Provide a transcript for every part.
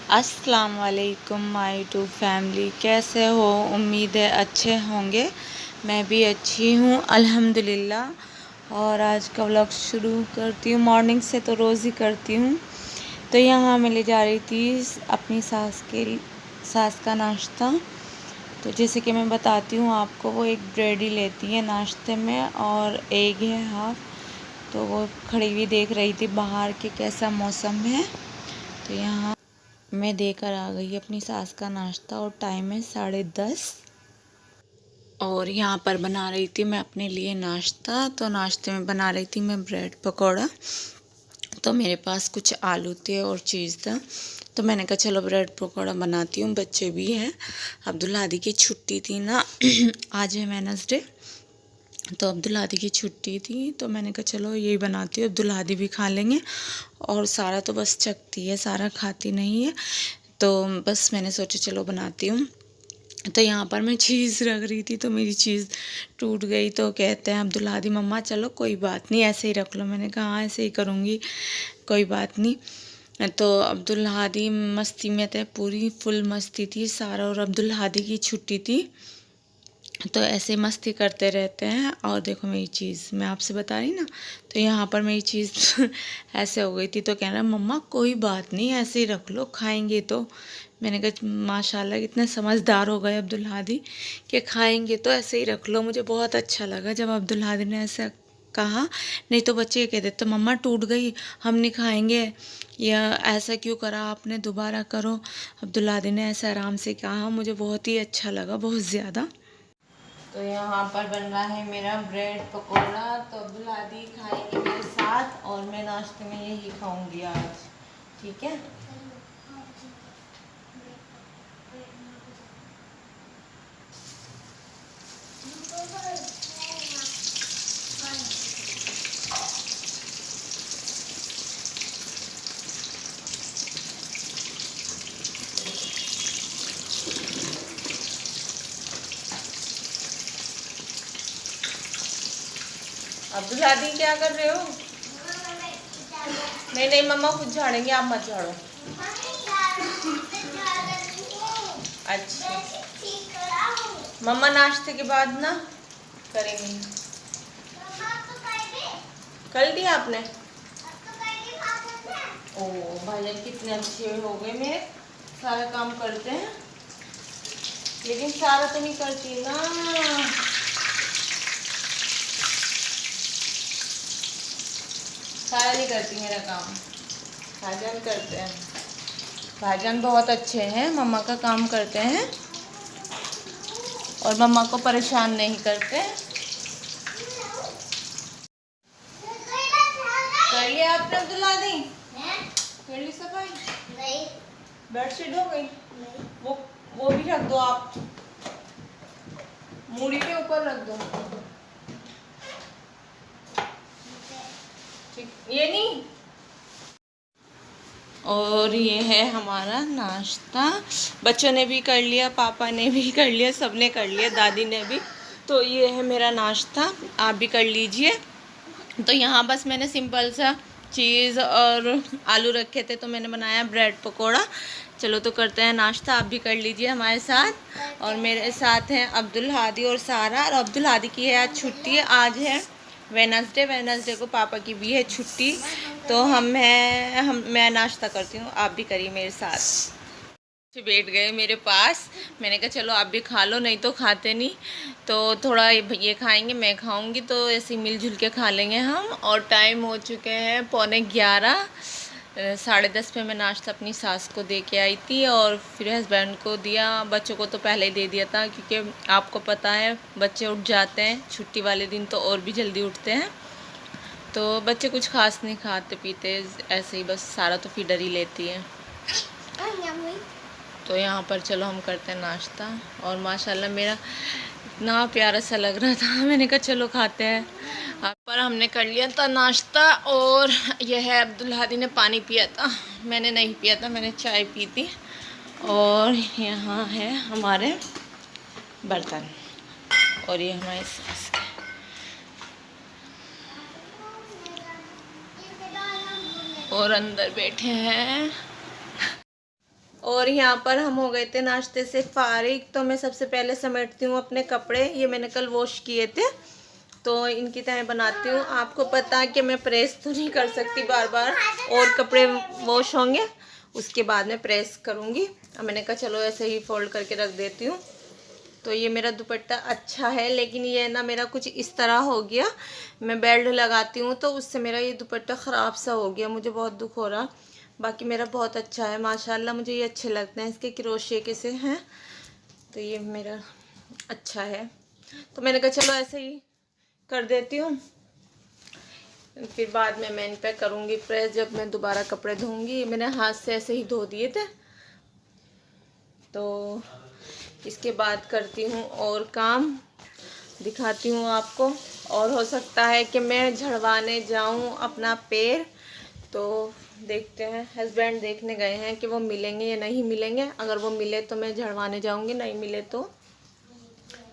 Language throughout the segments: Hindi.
अस्सलाम वालेकुम माय टू फैमिली, कैसे हो? उम्मीद है अच्छे होंगे। मैं भी अच्छी हूँ अल्हम्दुलिल्लाह। और आज का व्लॉग शुरू करती हूँ। मॉर्निंग से तो रोज़ ही करती हूँ। तो यहाँ मैं ले जा रही थी अपनी सास का नाश्ता। तो जैसे कि मैं बताती हूँ आपको, वो एक ब्रेड ही लेती है नाश्ते में और एग है हाफ। तो वो खड़ी हुई देख रही थी बाहर के कैसा मौसम है। तो यहाँ मैं देकर आ गई अपनी सास का नाश्ता और टाइम है 10:30। और यहाँ पर बना रही थी मैं अपने लिए नाश्ता। तो नाश्ते में बना रही थी मैं ब्रेड पकौड़ा। तो मेरे पास कुछ आलू थे और चीज़ था, तो मैंने कहा चलो ब्रेड पकौड़ा बनाती हूँ। बच्चे भी हैं, अब्दुल हादी की छुट्टी थी ना आज है वेडनेसडे। तो अब्दुल हादी की छुट्टी थी, तो मैंने कहा चलो यही बनाती हूँ, अब्दुल हादी भी खा लेंगे। और सारा तो बस चखती है, सारा खाती नहीं है। तो बस मैंने सोचा चलो बनाती हूँ। तो यहाँ पर मैं चीज़ रख रही थी, तो मेरी चीज़ टूट गई। तो कहते हैं अब्दुल हादी मम्मा चलो कोई बात नहीं, ऐसे ही रख लो। मैंने कहा हाँ ऐसे ही करूँगी, कोई बात नहीं। तो अब्दुल हादी मस्ती में थे, पूरी फुल मस्ती थी सारा। और अब्दुल हादी की छुट्टी थी, तो ऐसे मस्ती करते रहते हैं। और देखो मेरी चीज़ मैं आपसे बता रही ना, तो यहाँ पर मेरी चीज़ ऐसे हो गई थी। तो कह रहा मम्मा कोई बात नहीं, ऐसे ही रख लो, खाएंगे तो। मैंने कहा माशाल्लाह कितने समझदार हो गए अब्दुल हादी कि खाएंगे तो ऐसे ही रख लो। मुझे बहुत अच्छा लगा जब अब्दुल हादी ने ऐसा कहा। नहीं तो बच्चे ये कह देते मम्मा टूट गई, हम नहीं खाएंगे, या ऐसा क्यों करा आपने, दोबारा करो। अब्दुल हादी ने ऐसा आराम से कहा, मुझे बहुत ही अच्छा लगा, बहुत ज़्यादा। तो यहाँ पर बन रहा है मेरा ब्रेड पकोड़ा। तो अब्दुल हादी खाएंगे मेरे साथ और मैं नाश्ते में यही खाऊंगी आज, ठीक है। अब्दुल हादी क्या कर रहे हो? नहीं नहीं मम्मा खुद झाड़ेंगे, आप मत झाड़ो। अच्छा मम्मा नाश्ते के बाद ना करेंगे। कर दिया आपने? ओ भाईजान कितने अच्छे हो गए मेरे, सारा काम करते हैं। लेकिन सारा तो नहीं करती ना, सारा नहीं करती मेरा काम, भाईजान करते हैं। भाईजान बहुत अच्छे हैं, मम्मा का काम करते हैं और मम्मा को परेशान नहीं करते। कर लिया आपने अब्दुल हादी? कर ली सफाई? नहीं। बेडशीट हो गई? नहीं। वो भी रख दो, आप मूड़ी के ऊपर रख दो। ठीक, ये नहीं। और ये है हमारा नाश्ता। बच्चों ने भी कर लिया, पापा ने भी कर लिया, सबने कर लिया, दादी ने भी। तो ये है मेरा नाश्ता, आप भी कर लीजिए। तो यहाँ बस मैंने सिंपल सा चीज़ और आलू रखे थे, तो मैंने बनाया ब्रेड पकोड़ा। चलो तो करते हैं नाश्ता, आप भी कर लीजिए हमारे साथ। और मेरे साथ हैं अब्दुल हादी और सारा। और अब्दुल हादी की है आज छुट्टी, आज है वेडनेसडे को पापा की भी है छुट्टी। तो मैं नाश्ता करती हूँ, आप भी करिए मेरे साथ। बैठ गए मेरे पास, मैंने कहा चलो आप भी खा लो, नहीं तो खाते नहीं। तो थोड़ा ये खाएंगे, मैं खाऊंगी, तो ऐसे मिलजुल के खा लेंगे हम। और टाइम हो चुके हैं 11:45। 10:30 पे मैं नाश्ता अपनी सास को दे के आई थी और फिर हस्बैंड को दिया। बच्चों को तो पहले ही दे दिया था, क्योंकि आपको पता है बच्चे उठ जाते हैं छुट्टी वाले दिन, तो और भी जल्दी उठते हैं। तो बच्चे कुछ खास नहीं खाते पीते, ऐसे ही बस सारा तो फीडर ही लेती है। तो यहाँ पर चलो हम करते हैं नाश्ता। और माशाल्लाह मेरा इतना प्यारा सा लग रहा था, मैंने कहा चलो खाते हैं। पर हमने कर लिया था नाश्ता। और यह है अब्दुल हादी ने पानी पिया था, मैंने नहीं पिया था, मैंने चाय पी थी। और यहाँ है हमारे बर्तन और ये हमारी सास के। और अंदर बैठे हैं और यहाँ पर हम हो गए थे नाश्ते से फारिग। तो मैं सबसे पहले समेटती हूँ अपने कपड़े, ये मैंने कल वॉश किए थे तो इनकी तह बनाती हूँ। आपको पता है कि मैं प्रेस तो नहीं कर सकती बार बार, और कपड़े वॉश होंगे उसके बाद में प्रेस करूँगी। अब मैंने कहा चलो ऐसे ही फोल्ड करके रख देती हूँ। तो ये मेरा दुपट्टा अच्छा है, लेकिन ये ना मेरा कुछ इस तरह हो गया, मैं बेल्ट लगाती हूँ तो उससे मेरा ये दुपट्टा ख़राब सा हो गया, मुझे बहुत दुख हो रहा। बाकी मेरा बहुत अच्छा है माशाल्लाह, मुझे ये अच्छे लगते हैं, इसके क्रोशे के से हैं तो ये मेरा अच्छा है। तो मैंने कहा चलो ऐसे ही कर देती हूँ, फिर बाद में मैं इन पे करूँगी प्रेस जब मैं दोबारा कपड़े धोऊँगी। मैंने हाथ से ऐसे ही धो दिए थे, तो इसके बाद करती हूँ और काम दिखाती हूँ आपको। और हो सकता है कि मैं झड़वाने जाऊँ अपना पैर, तो देखते हैं। हस्बैंड देखने गए हैं कि वो मिलेंगे या नहीं मिलेंगे, अगर वो मिले तो मैं झड़वाने जाऊँगी, नहीं मिले तो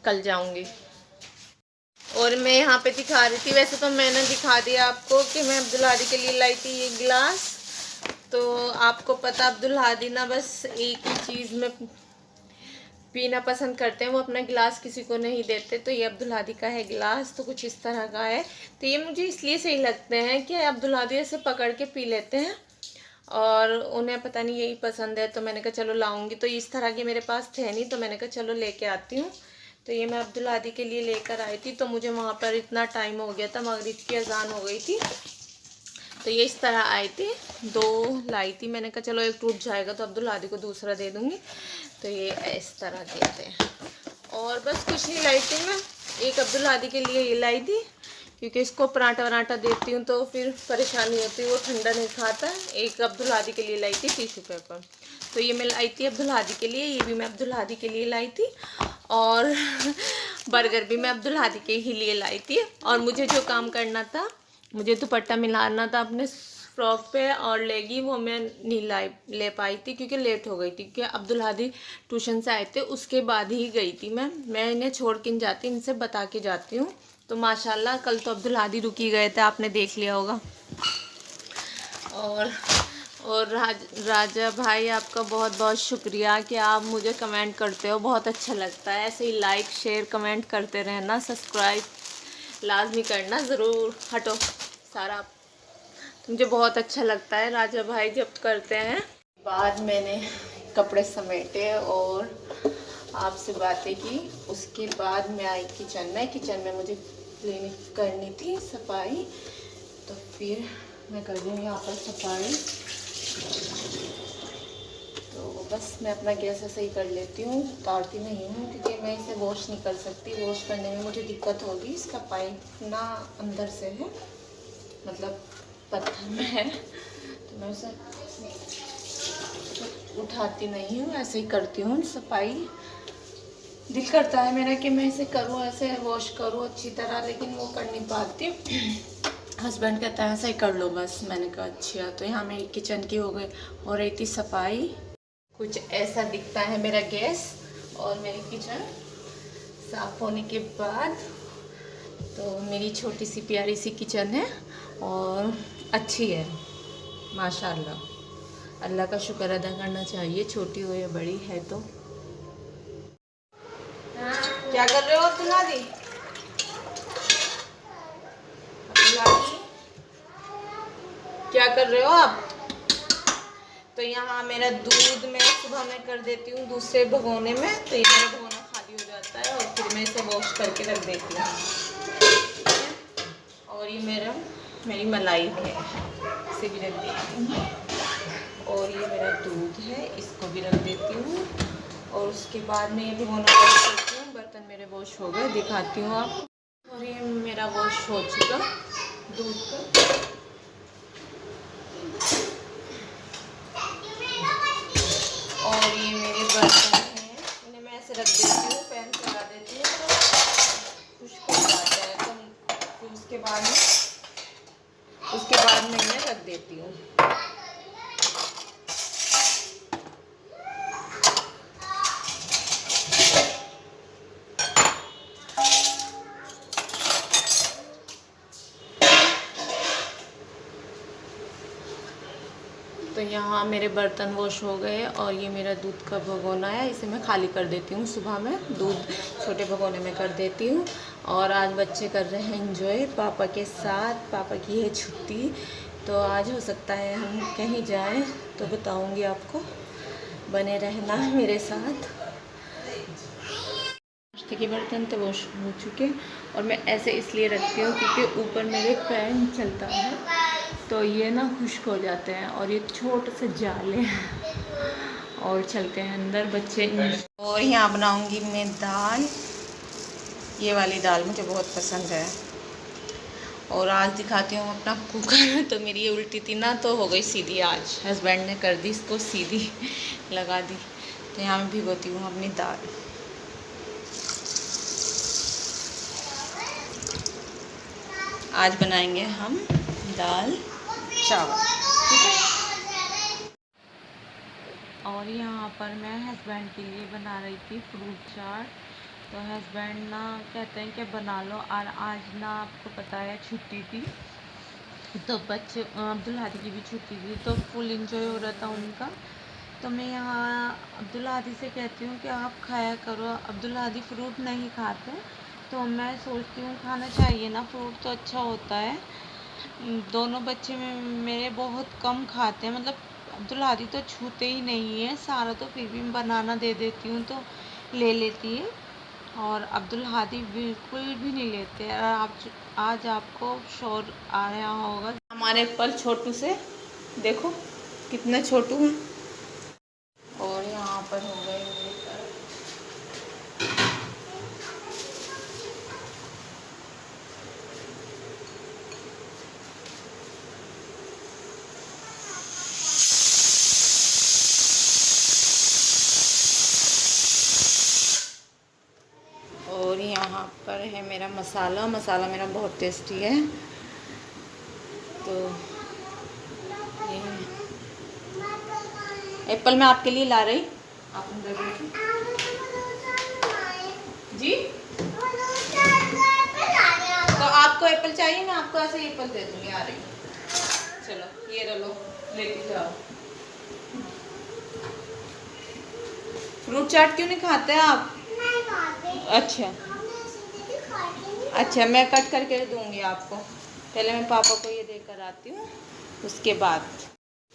कल जाऊँगी। और मैं यहाँ पे दिखा रही थी, वैसे तो मैंने दिखा दिया आपको कि मैं अब्दुल हादी के लिए लाई थी ये गिलास। तो आपको पता अब्दुल हादी ना बस एक ही चीज़ में पीना पसंद करते हैं, वो अपना गिलास किसी को नहीं देते। तो ये अब्दुल हादी का है गिलास, तो कुछ इस तरह का है। तो ये मुझे इसलिए सही लगते हैं कि अब्दुल हादी ऐसे पकड़ के पी लेते हैं और उन्हें पता नहीं यही पसंद है। तो मैंने कहा चलो लाऊंगी, तो इस तरह के मेरे पास थे नहीं, तो मैंने कहा चलो लेके आती हूँ। तो ये मैं अब्दुल हादी के लिए लेकर आई थी, तो मुझे वहाँ पर इतना टाइम हो गया था, मगरिब की अजान हो गई थी। तो ये इस तरह आई थी, 2 लाई थी। मैंने कहा चलो एक टूट जाएगा तो अब्दुल हादी को दूसरा दे दूँगी। तो ये इस तरह देते हैं। और बस कुछ नहीं लाई थी मैं, एक अब्दुल हादी के लिए ये लाई थी, क्योंकि इसको पराठा वराठा देती हूँ तो फिर परेशानी होती है, वो ठंडा नहीं खाता। एक अब्दुल हादी के लिए लाई थी टिश्यू पेपर, तो ये मैं लाई थी अब्दुल हादी के लिए, ये भी मैं अब्दुल हादी के लिए लाई थी। और बर्गर भी मैं अब्दुल हादी के ही लिए लाई थी। और मुझे जो काम करना था, मुझे दुपट्टा मिलाना था अपने फ्रॉक पे और लेगी, वो मैं नहीं ले पाई थी क्योंकि लेट हो गई थी, क्योंकि अब्दुल हादी ट्यूशन से आए थे उसके बाद ही गई थी मैं इन्हें छोड़ के नहीं जाती, इनसे बता के जाती हूँ। तो माशाल्लाह कल तो अब्दुल हादी रुकी गए थे, आपने देख लिया होगा। और राजा भाई आपका बहुत बहुत शुक्रिया कि आप मुझे कमेंट करते हो, बहुत अच्छा लगता है। ऐसे ही लाइक शेयर कमेंट करते रहना, सब्सक्राइब लाजमी करना ज़रूर। हटो सारा, मुझे बहुत अच्छा लगता है राजा भाई जब करते हैं। बाद मैंने कपड़े समेटे और आपसे बातें की, उसके बाद मैं आई किचन में मुझे क्लीनिंग करनी थी, सफाई। तो फिर मैं कर रही हूँ यहाँ पर सफाई। तो बस मैं अपना गैस ऐसे ही कर लेती हूँ, उतारती नहीं हूँ क्योंकि मैं इसे वॉश नहीं कर सकती, वॉश करने में मुझे दिक्कत होगी। इसका पाइप ना अंदर से है, मतलब पत्थर में है, तो मैं उसे उठाती नहीं हूँ, ऐसे ही करती हूँ सफाई। दिल करता है मेरा कि मैं इसे करूँ, ऐसे वॉश करूँ अच्छी तरह, लेकिन वो कर नहीं पाती। हस्बैंड कहता है ऐसा ही कर लो बस। मैंने कहा अच्छा। तो यहाँ मेरी किचन की हो रही थी सफाई। कुछ ऐसा दिखता है मेरा गैस और मेरी किचन साफ होने के बाद। तो मेरी छोटी सी प्यारी सी किचन है और अच्छी है माशाल्लाह। अल्लाह का शुक्र अदा करना चाहिए, छोटी हो या बड़ी है। तो क्या कर रहे हो अब्दुल हादी? क्या कर रहे हो आप? तो यहाँ मेरा दूध मैं सुबह में कर देती हूँ दूसरे भगोने में, तो ये मेरा भगोना खाली हो जाता है और फिर मैं इसे वॉश करके रख देती हूँ। और ये मेरी मलाई है, इसे भी रख देती हूँ। और ये मेरा दूध है, इसको भी रख देती हूँ। और उसके बाद मैं ये भगोना वॉश करती हूँ। बर्तन मेरे वॉश हो गए, दिखाती हूँ आप। और ये मेरा वॉश हो चुका दूध का। और ये मेरे बर्तन हैं, इन्हें मैं ऐसे रख देती हूँ, पैन चला देती हूँ तो खुश्क हो जाता है। तो फिर उसके बाद मैं इन्हें रख देती हूँ। तो यहाँ मेरे बर्तन वॉश हो गए और ये मेरा दूध का भगोना है, इसे मैं खाली कर देती हूँ। सुबह में दूध छोटे भगोने में कर देती हूँ। और आज बच्चे कर रहे हैं एंजॉय पापा के साथ। पापा की है छुट्टी, तो आज हो सकता है हम कहीं जाएं, तो बताऊँगी आपको। बने रहना मेरे साथ। नाश्ते के बर्तन तो वॉश हो चुके और मैं ऐसे इसलिए रखती हूँ क्योंकि ऊपर मेरे फैन चलता है तो ये ना खुश्क हो जाते हैं। और ये छोटे से जाले हैं और चलते हैं अंदर बच्चे। और यहाँ बनाऊँगी मैं दाल। ये वाली दाल मुझे बहुत पसंद है। और आज दिखाती हूँ अपना कुकर। तो मेरी ये उल्टी थी ना, तो हो गई सीधी। आज हस्बैंड ने कर दी इसको सीधी, लगा दी। तो यहाँ मैं भिगोती हूँ अपनी दाल। आज बनाएंगे हम दाल चावल, ठीक है। और यहाँ पर मैं हस्बैंड के लिए बना रही थी फ्रूट चाट। तो हस्बैंड ना कहते हैं कि बना लो। और आज ना आपको पता है छुट्टी थी, तो बच्चे अब्दुल हादी की भी छुट्टी थी, तो फुल इंजॉय हो रहा था उनका। तो मैं यहाँ अब्दुल हादी से कहती हूँ कि आप खाया करो। अब्दुल हादी फ्रूट नहीं खाते, तो मैं सोचती हूँ खाना चाहिए ना, फ्रूट तो अच्छा होता है। दोनों बच्चे में मेरे बहुत कम खाते हैं, मतलब अब्दुल हादी तो छूते ही नहीं है। सारा तो फिर भी बनाना दे देती हूँ तो ले लेती है, और अब्दुल हादी बिल्कुल भी नहीं लेते। और आज आपको शोर आ रहा होगा। हमारे एप्पल छोटू से देखो कितने छोटू हैं। और यहाँ पर हो गए मेरे और यहाँ पर है मेरा मसाला। मसाला मेरा बहुत टेस्टी है। तो ये एप्पल मैं आपके लिए ला रही, आप अंदर बैठो जी। तो आपको एप्पल चाहिए, मैं आपको ऐसे एप्पल दे दूँगी। आ रही, चलो ये लो, लेके जाओ। फ्रूट चाट क्यों नहीं खाते आप? नहीं खाते। अच्छा, मैं कट करके दूंगी आपको। पहले मैं पापा को ये देकर आती हूँ, उसके बाद।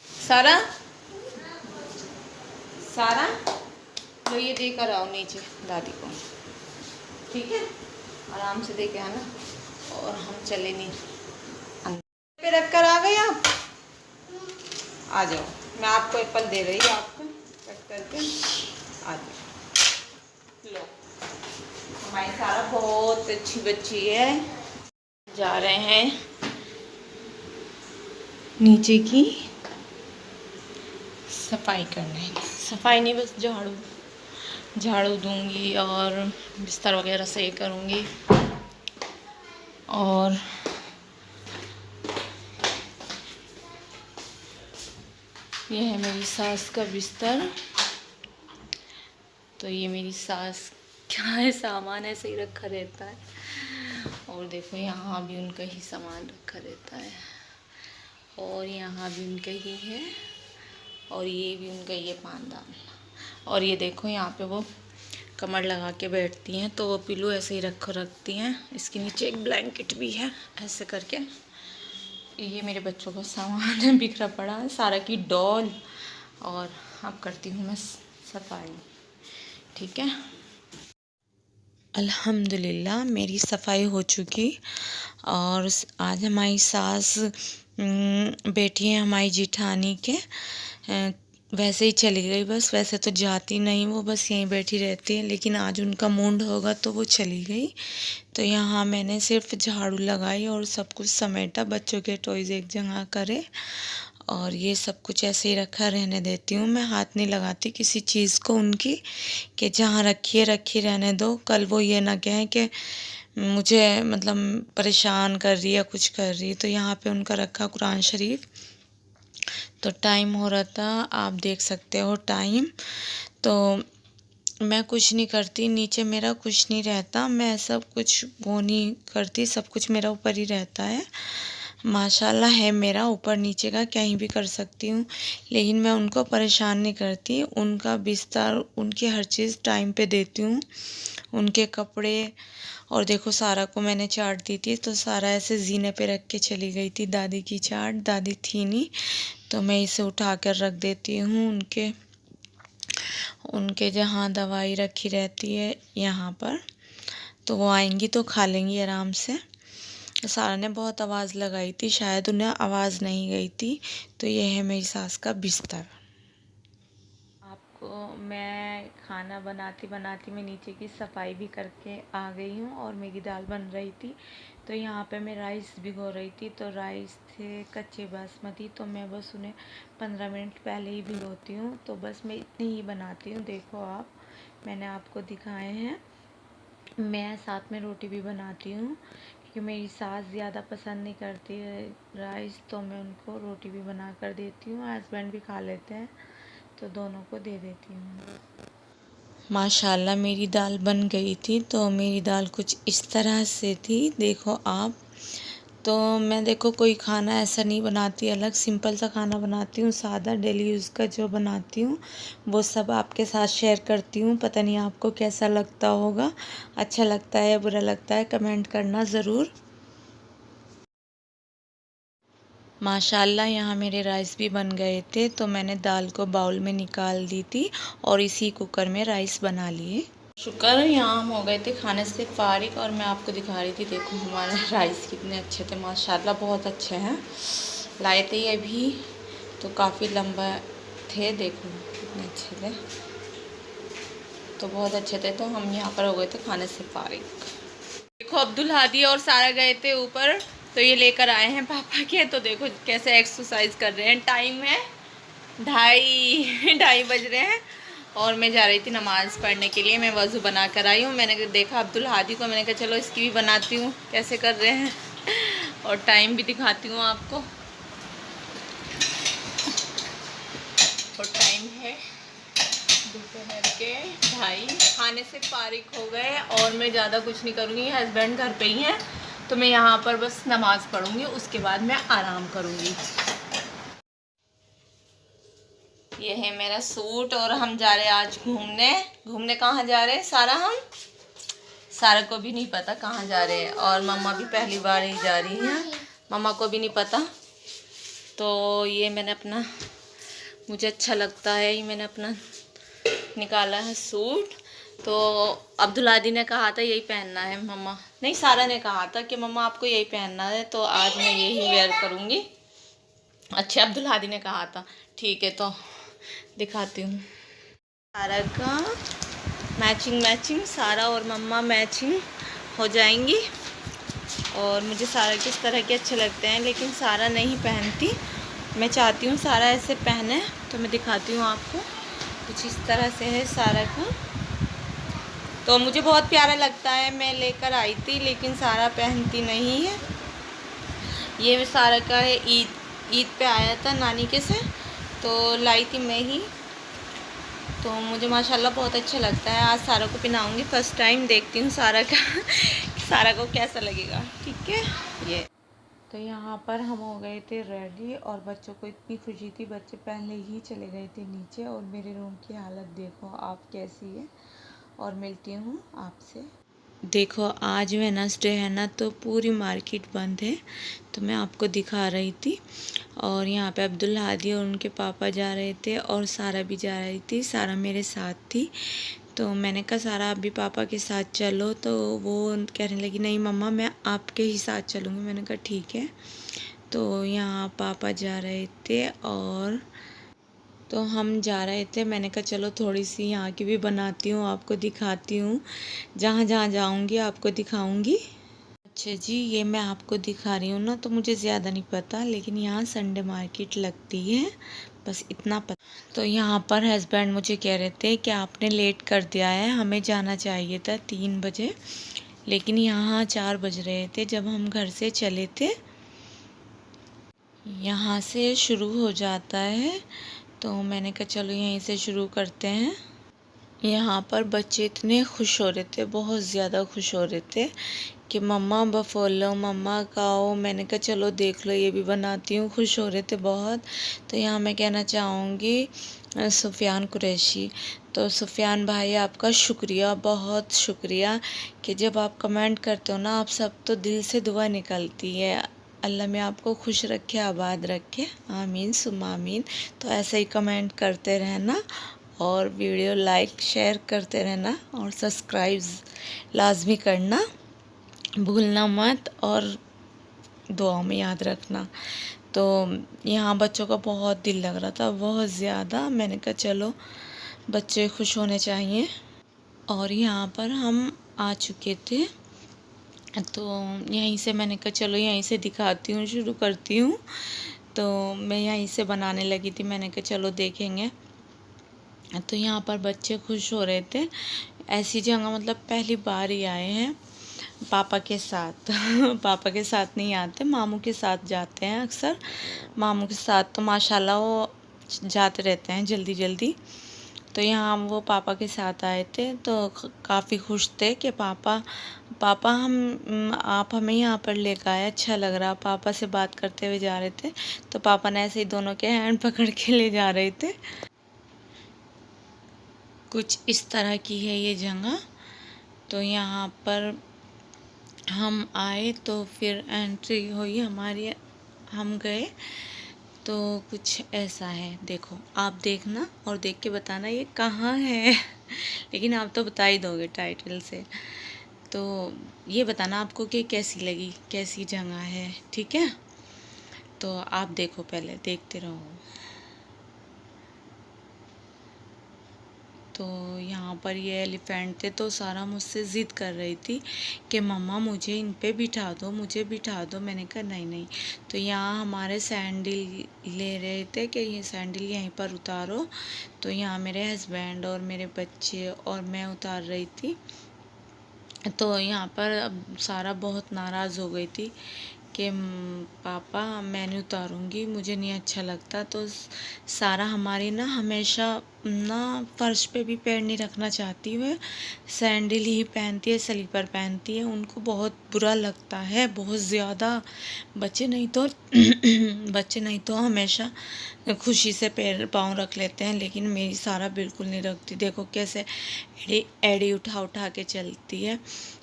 सारा लो ये देकर आओ नीचे दादी को, ठीक है। आराम से देके आना। और हम चले नहीं अंदर पे रख कर आ गए आप। आ जाओ, मैं आपको एप्पल दे रही हूँ, आपको कट करके आ जाओ। लो, हमारी सारा बहुत अच्छी बच्ची है। जा रहे हैं नीचे की सफाई करने। सफाई नहीं, बस झाड़ू दूंगी और बिस्तर वगैरह सही करूंगी। और ये है मेरी सास का बिस्तर। तो ये मेरी सास क्या है, सामान ऐसे ही रखा रहता है। और देखो यहाँ भी उनका ही सामान रखा रहता है, और यहाँ भी उनका ही है, और ये भी उनका ही है पानदान। और ये देखो यहाँ पे वो कमर लगा के बैठती हैं, तो वो पिल्लू ऐसे ही रखती हैं। इसके नीचे एक ब्लैंकेट भी है, ऐसे करके। ये मेरे बच्चों का सामान है, बिखरा पड़ा है, सारा की डॉल। और अब करती हूँ मैं सफाई, ठीक है। अल्हम्दुलिल्लाह मेरी सफाई हो चुकी। और आज हमारी सास बेटी है हमारी जिठानी के, वैसे ही चली गई बस। वैसे तो जाती नहीं वो, बस यहीं बैठी रहती है, लेकिन आज उनका मूड होगा तो वो चली गई। तो यहाँ मैंने सिर्फ झाड़ू लगाई और सब कुछ समेटा, बच्चों के टॉयज़ एक जगह करे। और ये सब कुछ ऐसे ही रखा रहने देती हूँ, मैं हाथ नहीं लगाती किसी चीज़ को उनकी, कि जहाँ रखी रहने दो। कल वो ये ना कहें कि मुझे मतलब परेशान कर रही है, कुछ कर रही है। तो यहाँ पे उनका रखा कुरान शरीफ। तो टाइम हो रहा था, आप देख सकते हो टाइम। तो मैं कुछ नहीं करती, नीचे मेरा कुछ नहीं रहता, मैं सब कुछ वो नहीं करती, सब कुछ मेरा ऊपर ही रहता है। माशाल्लाह है मेरा, ऊपर नीचे का कहीं भी कर सकती हूँ, लेकिन मैं उनको परेशान नहीं करती। उनका बिस्तर, उनकी हर चीज़ टाइम पे देती हूँ, उनके कपड़े। और देखो सारा को मैंने चाट दी थी, तो सारा ऐसे जीने पे रख के चली गई थी दादी की चाट। दादी थी नहीं, तो मैं इसे उठा कर रख देती हूँ उनके उनके जहाँ दवाई रखी रहती है यहाँ पर, तो वो आएंगी तो खा लेंगी आराम से। सारा ने बहुत आवाज़ लगाई थी, शायद उन्हें आवाज़ नहीं गई थी। तो ये है मेरी सास का बिस्तर। आपको मैं खाना बनाती बनाती मैं नीचे की सफाई भी करके आ गई हूँ, और मेरी दाल बन रही थी। तो यहाँ पे मैं राइस भिगो रही थी, तो राइस थे कच्चे बासमती, तो मैं बस उन्हें 15 मिनट पहले ही भिगोती हूँ। तो बस मैं इतनी ही बनाती हूँ। देखो आप, मैंने आपको दिखाए हैं। मैं साथ में रोटी भी बनाती हूँ, क्योंकि मेरी सास ज़्यादा पसंद नहीं करती है राइस, तो मैं उनको रोटी भी बना कर देती हूँ। हस्बैंड भी खा लेते हैं, तो दोनों को दे देती हूँ। माशाल्लाह मेरी दाल बन गई थी। तो मेरी दाल कुछ इस तरह से थी, देखो आप। तो मैं देखो कोई खाना ऐसा नहीं बनाती, अलग सिंपल सा खाना बनाती हूँ, सादा डेली यूज़ का जो बनाती हूँ वो सब आपके साथ शेयर करती हूँ। पता नहीं आपको कैसा लगता होगा, अच्छा लगता है या बुरा लगता है, कमेंट करना ज़रूर। माशाल्लाह यहाँ मेरे राइस भी बन गए थे, तो मैंने दाल को बाउल में निकाल दी थी और इसी कुकर में राइस बना लिए। शुक्र यहाँ हम हो गए थे खाने से फारिग, और मैं आपको दिखा रही थी, देखो हमारे राइस कितने अच्छे थे, माशाल्लाह बहुत अच्छे हैं। लाए थे ये भी, तो काफ़ी लंबा थे, देखो कितने अच्छे थे, तो बहुत अच्छे थे। तो हम यहाँ पर हो गए थे खाने से फारिग। देखो अब्दुल हादी और सारा गए थे ऊपर, तो ये लेकर आए हैं पापा के। तो देखो कैसे एक्सरसाइज कर रहे हैं। टाइम है 2:30 बज रहे हैं, और मैं जा रही थी नमाज़ पढ़ने के लिए। मैं वज़ू बना कर आई हूँ। मैंने देखा अब्दुल हादी को, मैंने कहा चलो इसकी भी बनाती हूँ कैसे कर रहे हैं, और टाइम भी दिखाती हूँ आपको। और टाइम है दोपहर के 2:30। खाने से फारिग हो गए, और मैं ज़्यादा कुछ नहीं करूँगी। हस्बैंड घर पे ही हैं, तो मैं यहाँ पर बस नमाज़ पढ़ूँगी, उसके बाद मैं आराम करूँगी। ये है मेरा सूट, और हम जा रहे हैं आज घूमने। घूमने कहाँ जा रहे हैं हम सारा को भी नहीं पता कहाँ जा रहे हैं, और मम्मा भी पहली बार ही जा रही हैं, मम्मा को भी नहीं पता। तो ये मैंने अपना, मुझे अच्छा लगता है, ये मैंने अपना निकाला है सूट। तो अब्दुल हादी ने कहा था यही पहनना है, मम्मा नहीं सारा ने कहा था कि मम्मा आपको यही पहनना है, तो आज मैं यही वेयर करूँगी। अच्छा अब्दुल हादी ने कहा था, ठीक है, तो दिखाती हूँ। सारा का मैचिंग सारा और मम्मा मैचिंग हो जाएंगी। और मुझे सारा किस तरह के अच्छे लगते हैं, लेकिन सारा नहीं पहनती। मैं चाहती हूँ सारा ऐसे पहने, तो मैं दिखाती हूँ आपको। कुछ इस तरह से है सारा का, तो मुझे बहुत प्यारा लगता है। मैं लेकर आई थी, लेकिन सारा पहनती नहीं है। ये सारा का है, ईद पे आया था नानी के से, तो लाई थी मैं ही। तो मुझे माशाल्लाह बहुत अच्छा लगता है। आज सारा को पहनाऊँगी फर्स्ट टाइम, देखती हूँ सारा का सारा को कैसा लगेगा। ठीक है, ये तो यहाँ पर हम हो गए थे रेडी, और बच्चों को इतनी खुशी थी, बच्चे पहले ही चले गए थे नीचे। और मेरे रूम की हालत देखो आप कैसी है, और मिलती हूँ आपसे। देखो आज वेडनेसडे है ना, तो पूरी मार्केट बंद है, तो मैं आपको दिखा रही थी। और यहाँ पे अब्दुल हादी और उनके पापा जा रहे थे, और सारा भी जा रही थी। सारा मेरे साथ थी, तो मैंने कहा सारा आप भी पापा के साथ चलो, तो वो कहने लगी नहीं मम्मा मैं आपके ही साथ चलूँगी। मैंने कहा ठीक है। तो यहाँ पापा जा रहे थे, और तो हम जा रहे थे। मैंने कहा चलो थोड़ी सी यहाँ की भी बनाती हूँ, आपको दिखाती हूँ, जहाँ जहाँ जाऊँगी आपको दिखाऊँगी। अच्छा जी, ये मैं आपको दिखा रही हूँ ना, तो मुझे ज़्यादा नहीं पता, लेकिन यहाँ संडे मार्केट लगती है, बस इतना पता। तो यहाँ पर हस्बैंड मुझे कह रहे थे कि आपने लेट कर दिया है, हमें जाना चाहिए था 3 बजे, लेकिन यहाँ 4 बज रहे थे जब हम घर से चले थे। यहाँ से शुरू हो जाता है, तो मैंने कहा चलो यहीं से शुरू करते हैं। यहाँ पर बच्चे इतने खुश हो रहे थे, बहुत ज़्यादा खुश हो रहे थे कि मम्मा बफोलो, मम्मा खाओ। मैंने कहा चलो देख लो, ये भी बनाती हूँ। खुश हो रहे थे बहुत। तो यहाँ मैं कहना चाहूँगी सुफियान कुरैशी, तो सुफियान भाई आपका शुक्रिया, बहुत शुक्रिया कि जब आप कमेंट करते हो ना, आप सब तो दिल से दुआ निकलती है। अल्लाह में आपको खुश रखे, आबाद रखे, आमीन सुम्मा आमीन। तो ऐसे ही कमेंट करते रहना और वीडियो लाइक शेयर करते रहना और सब्सक्राइब लाजमी करना भूलना मत, और दुआओं में याद रखना। तो यहाँ बच्चों का बहुत दिल लग रहा था, बहुत ज़्यादा। मैंने कहा चलो बच्चे खुश होने चाहिए। और यहाँ पर हम आ चुके थे, तो यहीं से मैंने कहा चलो यहीं से दिखाती हूँ, शुरू करती हूँ। तो मैं यहीं से बनाने लगी थी, मैंने कहा चलो देखेंगे। तो यहाँ पर बच्चे खुश हो रहे थे। ऐसी जगह मतलब पहली बार ही आए हैं पापा के साथ। पापा के साथ नहीं आते, मामू के साथ जाते हैं अक्सर। मामू के साथ तो माशाल्लाह वो जाते रहते हैं जल्दी जल्दी। तो यहाँ वो पापा के साथ आए थे, तो काफ़ी खुश थे कि पापा आप हमें यहाँ पर लेकर आए, अच्छा लग रहा। पापा से बात करते हुए जा रहे थे, तो पापा ने ऐसे ही दोनों के हैंड पकड़ के ले जा रहे थे। कुछ इस तरह की है ये जगह। तो यहाँ पर हम आए तो फिर एंट्री हुई हमारी, हम गए तो कुछ ऐसा है। देखो, आप देखना और देख के बताना ये कहाँ है। लेकिन आप तो बता ही दोगे टाइटल से। तो ये बताना आपको कि कैसी लगी, कैसी जगह है, ठीक है। तो आप देखो, पहले देखते रहो। तो यहाँ पर ये एलिफेंट थे, तो सारा मुझसे ज़िद कर रही थी कि मम्मा मुझे इन पे बिठा दो, मुझे बिठा दो। मैंने कहा नहीं नहीं। तो यहाँ हमारे सैंडल ले रहे थे कि ये सैंडल यहीं पर उतारो। तो यहाँ मेरे हस्बैंड और मेरे बच्चे और मैं उतार रही थी। तो यहाँ पर अब सारा बहुत नाराज़ हो गई थी कि पापा मैं नहीं उतारूँगी, मुझे नहीं अच्छा लगता। तो सारा हमारी ना हमेशा ना फर्श पे भी पैर नहीं रखना चाहती, वह सैंडल ही पहनती है, स्लीपर पहनती है। उनको बहुत बुरा लगता है, बहुत ज़्यादा। बच्चे नहीं तो हमेशा खुशी से पैर पाँव रख लेते हैं, लेकिन मेरी सारा बिल्कुल नहीं रखती। देखो कैसे एड़ी उठा उठा के चलती है।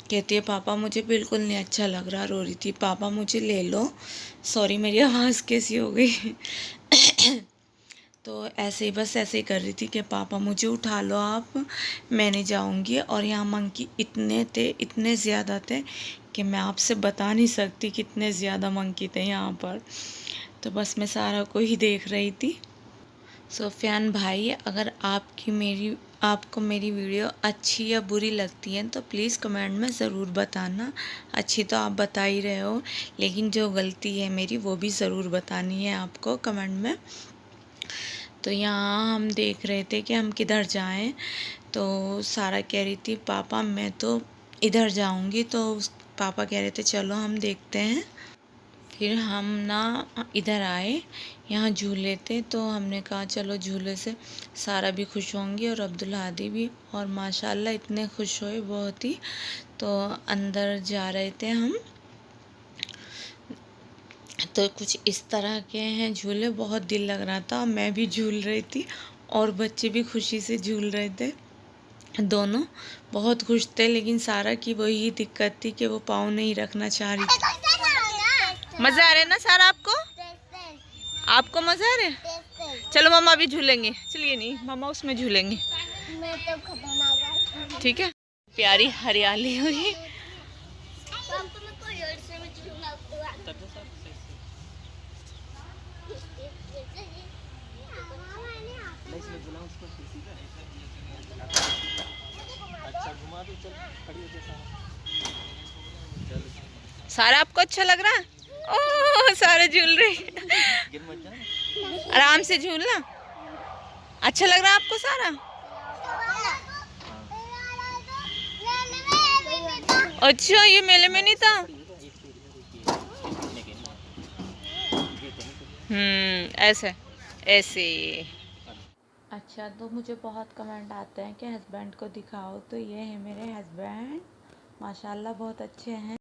कहती है पापा मुझे बिल्कुल नहीं अच्छा लग रहा। रो रही थी, पापा मुझे ले लो। सॉरी मेरी आवाज़ कैसी हो गई। तो ऐसे ही बस ऐसे ही कर रही थी कि पापा मुझे उठा लो आप, मैं नहीं जाऊँगी। और यहाँ मंकी इतने थे, इतने ज़्यादा थे कि मैं आपसे बता नहीं सकती कितने ज़्यादा मंकी थे यहाँ पर। तो बस मैं सारा को ही देख रही थी। सुफियान भाई, अगर आपको मेरी वीडियो अच्छी या बुरी लगती है तो प्लीज़ कमेंट में ज़रूर बताना। अच्छी तो आप बता ही रहे हो, लेकिन जो गलती है मेरी वो भी ज़रूर बतानी है आपको कमेंट में। तो यहाँ हम देख रहे थे कि हम किधर जाएं। तो सारा कह रही थी पापा मैं तो इधर जाऊंगी। तो पापा कह रहे थे चलो हम देखते हैं। फिर हम ना इधर आए, यहाँ झूले थे, तो हमने कहा चलो झूले से सारा भी खुश होंगी और अब्दुल हादी भी। और माशाल्लाह इतने खुश हुए बहुत ही। तो अंदर जा रहे थे हम, तो कुछ इस तरह के हैं झूले। बहुत दिल लग रहा था, मैं भी झूल रही थी और बच्चे भी खुशी से झूल रहे थे। दोनों बहुत खुश थे, लेकिन सारा की वही दिक्कत थी कि वो पाँव नहीं रखना चाह रही थी। मज़ा आ रहा है ना सारा आपको? आपको मज़ा आ रहा है? चलो मम्मा भी झूलेंगे। चलिए नहीं, मम्मा उसमें झूलेंगे, ठीक है। प्यारी हरियाली हुई। सारा आपको अच्छा लग रहा है? ओह सारे झूल रहे। आराम से झूलना। अच्छा लग रहा है आपको सारा? अच्छा ये मेले में नहीं था। ऐसे ऐसे। अच्छा, तो मुझे बहुत कमेंट आते हैं कि हस्बैंड को दिखाओ, तो ये है मेरे हस्बैंड, माशाल्लाह बहुत अच्छे हैं।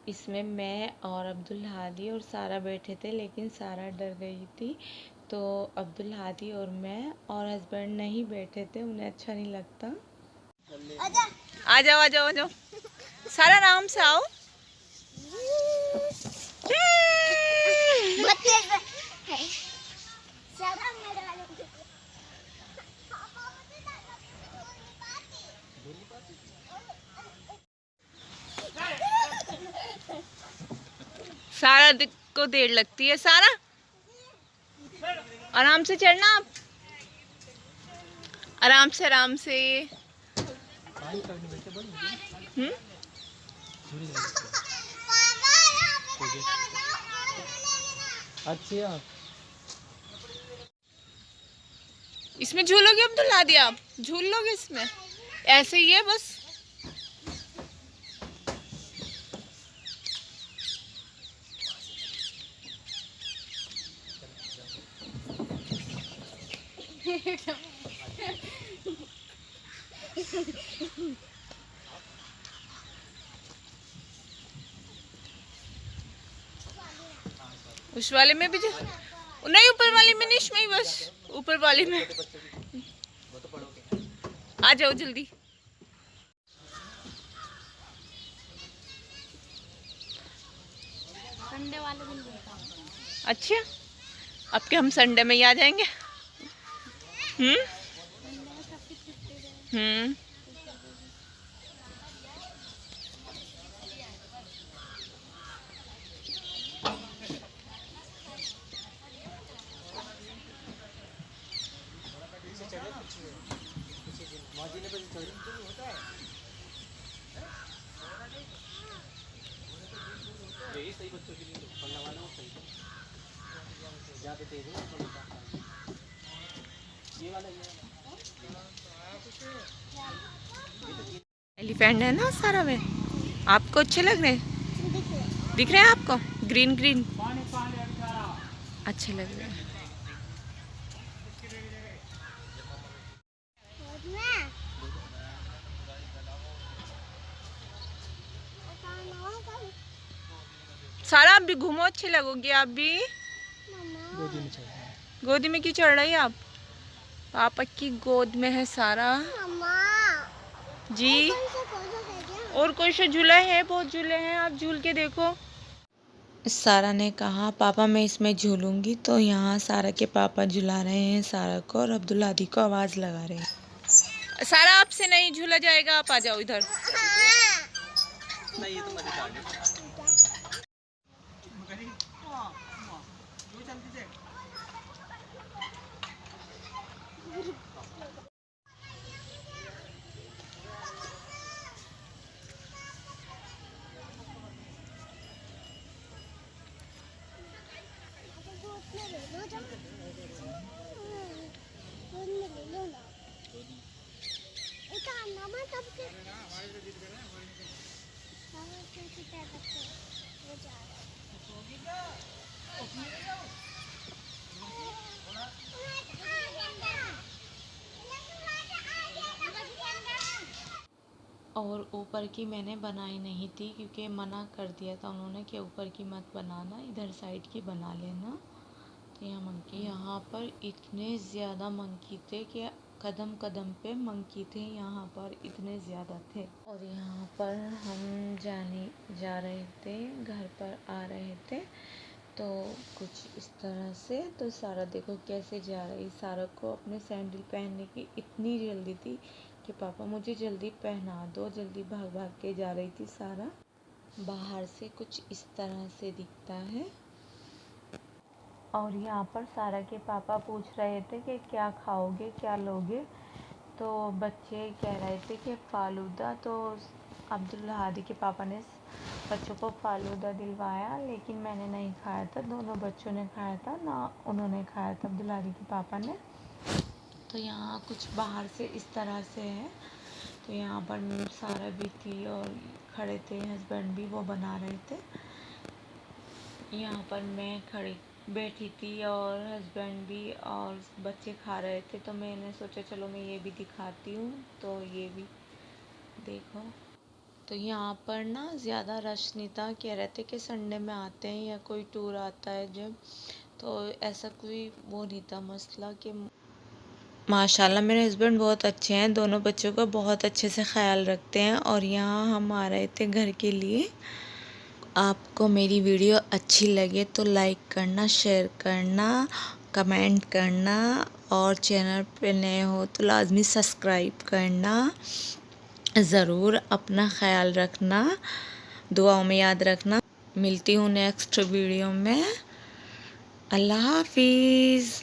इसमें मैं और अब्दुल हादी और सारा बैठे थे, लेकिन सारा डर गई थी, तो अब्दुल हादी और मैं और हस्बैंड नहीं बैठे थे, उन्हें अच्छा नहीं लगता। आ जाओ आ जाओ आ जाओ, सारा आराम से आओ। सारा को देर लगती है। सारा आराम से चढ़ना आप, आराम से आराम से। अच्छा, इसमें झूलोगे अब्दुल हादी? आप झूल लोगे इसमें? ऐसे ही है बस। उस वाले में भी नहीं, ऊपर वाले में नहीं, इसमें ही बस, ऊपर वाले में। आ जाओ जल्दी। संडे वाले दिन अच्छा, अब के हम संडे में ही आ जाएंगे। सही बच्चों के लिए पढ़ने वाला हो सही ज़्यादा तेज हो ये वाला एलिफेंट है ना सारा में। आपको अच्छे लग रहे हैं? दिख रहे हैं आपको? ग्रीन ग्रीन अच्छे लग रहे हैं। सारा आप भी घूमो, अच्छे लगोगे आप भी। गोदी में चढ़ गोदी में क्यों चढ़ रही है आप? पापा की गोद में है सारा जी। और कोई सा झूला है? बहुत झूले हैं, आप झूल के देखो। सारा ने कहा पापा मैं इसमें झूलूंगी, तो यहाँ सारा के पापा झुला रहे हैं सारा को, और अब्दुल हादी को आवाज़ लगा रहे हैं। सारा आपसे नहीं झूला जाएगा, आप आ जाओ इधर। नहीं, ये तो मजेदार है। और ऊपर की मैंने बनाई नहीं थी, क्योंकि मना कर दिया था उन्होंने कि ऊपर की मत बनाना, इधर साइड की बना लेना। तो यहाँ मंकी, यहाँ पर इतने ज़्यादा मंकी थे कि कदम कदम पे मंकी थे, यहाँ पर इतने ज़्यादा थे। और यहाँ पर हम जा रहे थे, घर पर आ रहे थे, तो कुछ इस तरह से। तो सारा देखो कैसे जा रही, सारा को अपने सैंडल पहनने की इतनी जल्दी थी कि पापा मुझे जल्दी पहना दो, जल्दी भाग भाग के जा रही थी सारा। बाहर से कुछ इस तरह से दिखता है। और यहाँ पर सारा के पापा पूछ रहे थे कि क्या खाओगे, क्या लोगे, तो बच्चे कह रहे थे कि फालूदा। तो अब्दुल हादी के पापा ने बच्चों को फालूदा दिलवाया, लेकिन मैंने नहीं खाया था, दोनों बच्चों ने खाया था ना, उन्होंने खाया था अब्दुल हादी के पापा ने। तो यहाँ कुछ बाहर से इस तरह से है। तो यहाँ पर सारा भी थी और खड़े थे, हस्बैंड भी, वो बना रहे थे। यहाँ पर मैं खड़ी बैठी थी और हस्बैंड भी और बच्चे खा रहे थे, तो मैंने सोचा चलो मैं ये भी दिखाती हूँ। तो ये भी देखो। तो यहाँ पर ना ज़्यादा रश नहीं था, कह रहे थे कि संडे में आते हैं या कोई टूर आता है जब, तो ऐसा कोई वो नहीं था मसला कि माशाल्लाह मेरे हस्बैंड बहुत अच्छे हैं, दोनों बच्चों का बहुत अच्छे से ख्याल रखते हैं। और यहाँ हम आ रहे थे घर के लिए। आपको मेरी वीडियो अच्छी लगे तो लाइक करना, शेयर करना, कमेंट करना और चैनल पे नए हो तो लाजमी सब्सक्राइब करना। ज़रूर अपना ख्याल रखना, दुआओं में याद रखना। मिलती हूँ नेक्स्ट वीडियो में। अल्लाह हाफिज़।